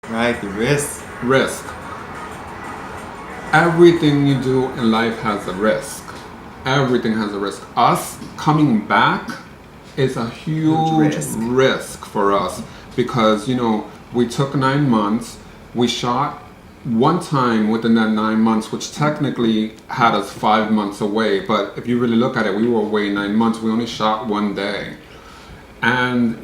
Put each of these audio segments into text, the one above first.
Right, the risk. Risk. Everything you do in life has a risk. Everything has a risk. Us coming back is a Huge huge risk. risk for us because, we took 9 months. We shot one time within that 9 months, which technically had us 5 months away. But if you really look at it, we were away 9 months. We only shot one day. And,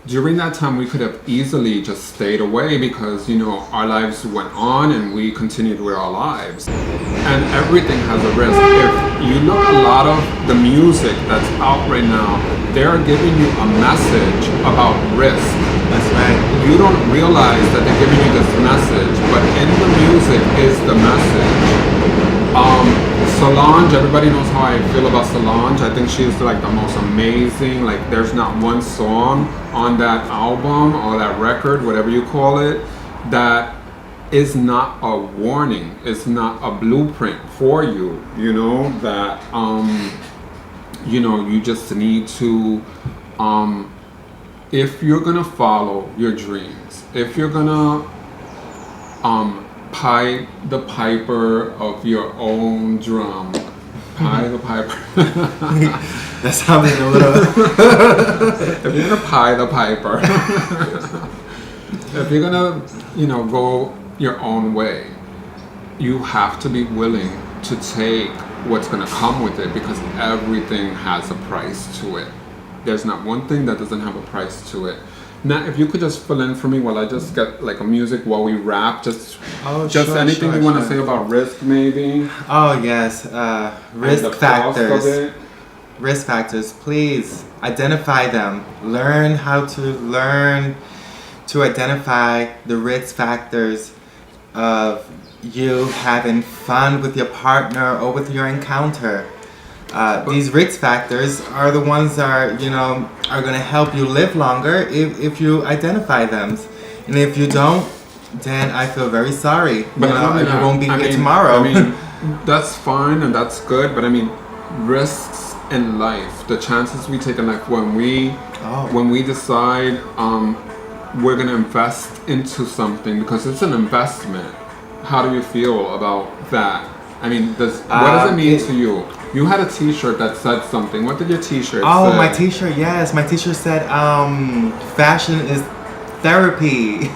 during that time, we could have easily just stayed away because, our lives went on and we continued with our lives. And everything has a risk. If you look a lot of the music that's out right now, they're giving you a message about risk. That's right. You don't realize that they're giving you this message, but in the music is the message. Solange, everybody knows how I feel about Solange. I think she's like the most amazing. Like, there's not one song on that album or that record, whatever you call it, that is not a warning. It's not a blueprint for you. That you just need to, if you're gonna follow your dreams, if you're gonna pie the piper of your own drum. Pie the piper. That sounded a little. If you're gonna pie the piper, if you're gonna, go your own way, you have to be willing to take what's gonna come with it because everything has a price to it. There's not one thing that doesn't have a price to it. Now, if you could just fill in for me while I just get like a music while we rap, just Sure, anything sure, you want to sure. say about risk, maybe. Oh yes, risk And the cost of factors. it. Risk factors. Please identify them. Learn to identify the risk factors of you having fun with your partner or with your encounter. These risk factors are the ones that are going to help you live longer if you identify them, and if you don't, then I feel very sorry. But You won't be here tomorrow. That's fine and that's good, but risks in life, the chances we take in life when we decide we're gonna invest into something because it's an investment. How do you feel about that? What does it mean to you? You had a T-shirt that said something. What did your T-shirt Oh, say? my T-shirt. Yes, my T-shirt said, "Fashion is therapy,"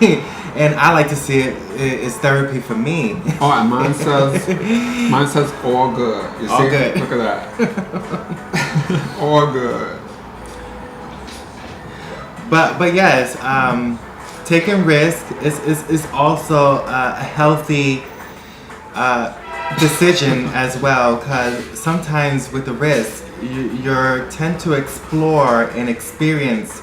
and I like to see it is therapy for me. Oh, and mine says all good. You see? All good. Look at that. All good. But yes, taking risk is also a healthy decision as well, because sometimes with the risk, you tend to explore and experience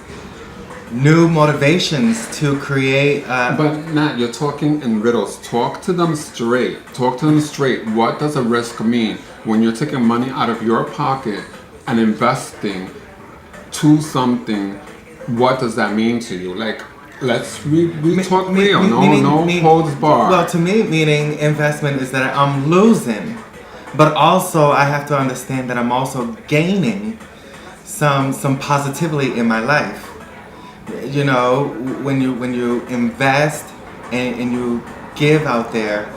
new motivations to create. But Nat, you're talking in riddles. Talk to them straight. What does a risk mean? When you're taking money out of your pocket and investing to something, what does that mean to you? Like, we talk real. No holds barred. Well, to me, meaning investment is that I'm losing, but also I have to understand that I'm also gaining some positivity in my life. When you invest and you give out there,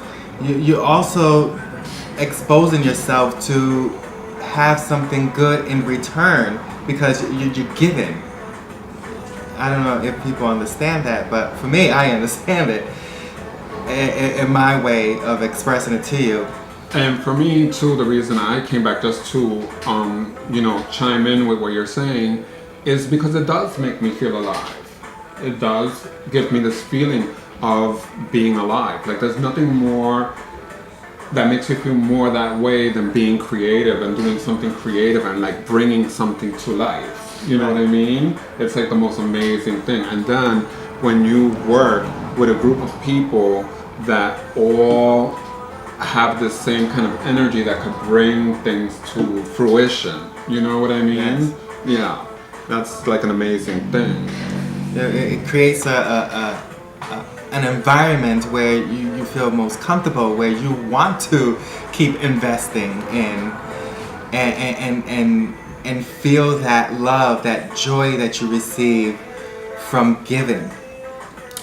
you also exposing yourself to have something good in return because you're giving. I don't know if people understand that, but for me, I understand it in my way of expressing it to you. And for me too, the reason I came back just to chime in with what you're saying is because it does make me feel alive. It does give me this feeling of being alive. Like, there's nothing more that makes me feel more that way than being creative and doing something creative and like bringing something to life. You know what I mean? It's like the most amazing thing. And then when you work with a group of people that all have the same kind of energy that could bring things to fruition, you know what I mean? Yes. Yeah, that's like an amazing thing. It creates an environment where you feel most comfortable, where you want to keep investing in and feel that love, that joy that you receive from giving.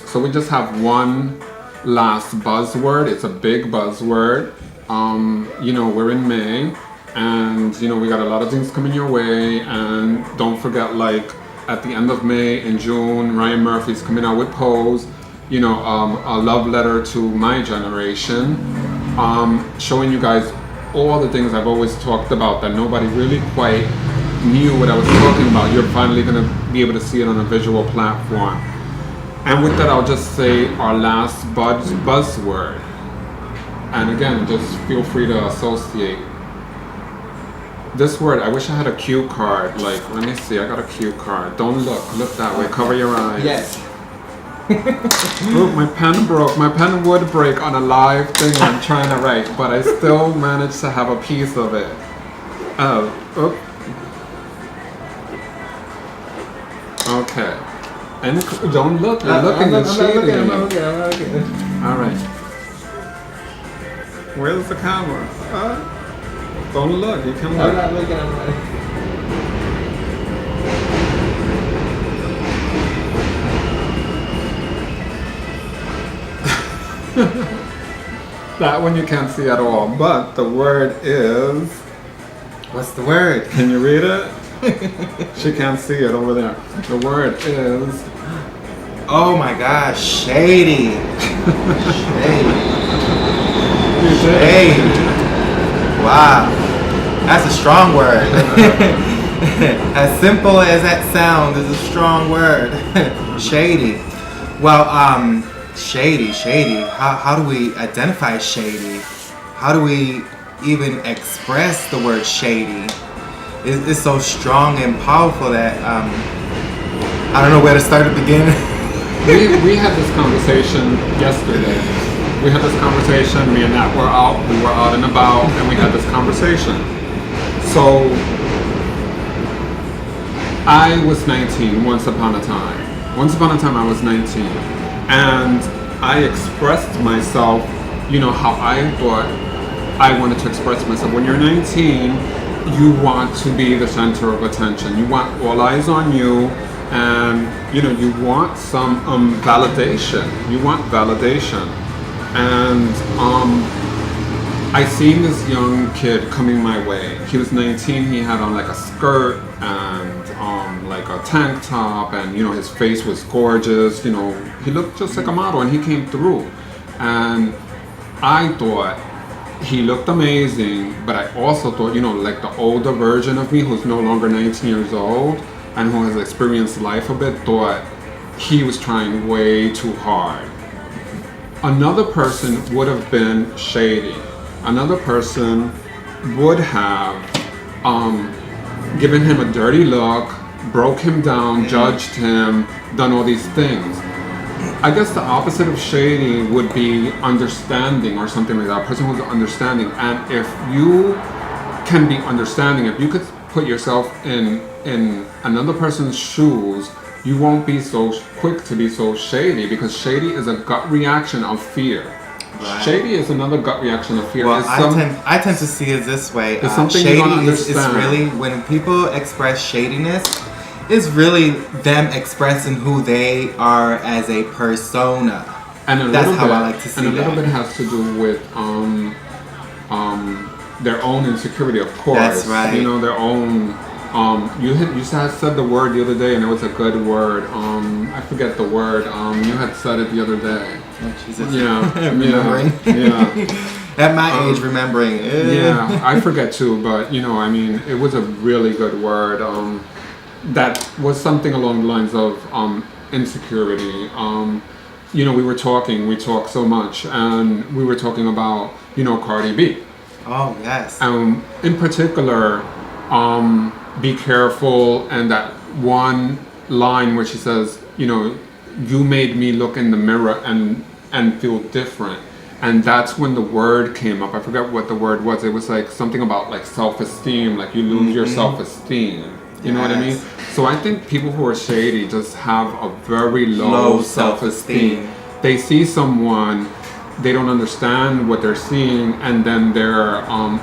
So we just have one last buzzword. It's a big buzzword. We're in May, and we got a lot of things coming your way. And don't forget, like at the end of May in June, Ryan Murphy's coming out with Pose. A love letter to my generation, showing you guys all the things I've always talked about that nobody really quite knew what I was talking about. You're finally going to be able to see it on a visual platform. And with that, I'll just say our last buzzword. And again, just feel free to associate. This word, I wish I had a cue card. Like, let me see, I got a cue card. Don't look that way, cover your eyes. Yes. Look, my pen broke. My pen would break on a live thing I'm trying to write, but I still managed to have a piece of it. Okay. And don't look, you're looking at shady. I'm looking. All right. Where's the camera? Don't look, you can look. I'm not looking, I'm not. That one you can't see at all, but the word is... What's the word? Can you read it? She can't see it over there. The word is... Oh my gosh, shady. Shady. Wow. That's a strong word. As simple as that sounds, is a strong word. Shady. Well, shady. How do we identify shady? How do we even express the word shady? It's so strong and powerful that I don't know where to start to begin. we had this conversation yesterday. We had this conversation. Me and Nat were out. We were out and about, and we had this conversation. So I was 19 once upon a time. Once upon a time, I was 19. And I expressed myself, how I thought I wanted to express myself. When you're 19, you want to be the center of attention. You want all eyes on you, and you want some validation. You want validation. And I seen this young kid coming my way. He was 19. He had on like a skirt and like a tank top, and his face was gorgeous. He looked just like a model, and he came through. And I thought he looked amazing, but I also thought, like the older version of me who's no longer 19 years old and who has experienced life a bit, thought he was trying way too hard. Another person would have been shady. Another person would have given him a dirty look, broke him down, judged him, done all these things. I guess the opposite of shady would be understanding or something like that. A person who's understanding. And if you can be understanding, if you could put yourself in another person's shoes, you won't be so quick to be so shady, because shady is a gut reaction of fear. Right. Shady is another gut reaction of fear. Well, I tend to see it this way. It's something shady you don't understand. is really, when people express shadiness, it's really them expressing who they are as a persona. And that's how I like to see it. And a little bit has to do with their own insecurity, of course. That's right. Their own. You said the word the other day, and it was a good word. I forget the word. You had said it the other day. Oh, Jesus. Yeah. Remembering. Yeah. At my age, remembering. Yeah, I forget too, but it was a really good word. That was something along the lines of insecurity. We we talk so much, and we were talking about, Cardi B. Oh, yes. In particular, be careful, and that one line where she says, you made me look in the mirror and feel different. And that's when the word came up. I forget what the word was. It was like something about like self-esteem, like you lose your self-esteem. You know what I mean? So I think people who are shady just have a very low self-esteem. They see someone they don't understand what they're seeing, and then their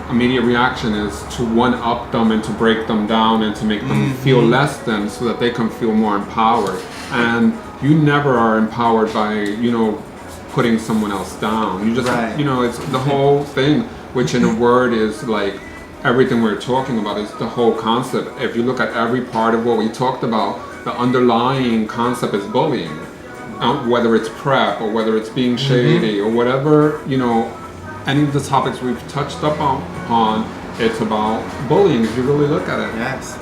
immediate reaction is to one-up them and to break them down and to make them feel less than, so that they can feel more empowered. And you never are empowered by, you know, putting someone else down. You just, Right. you know, it's the whole thing, which in a word is like everything we're talking about is the whole concept. If you look at every part of what we talked about, the underlying concept is bullying. Whether it's prep or whether it's being shady or whatever, you know, any of the topics we've touched upon, it's about bullying if you really look at it. Yes.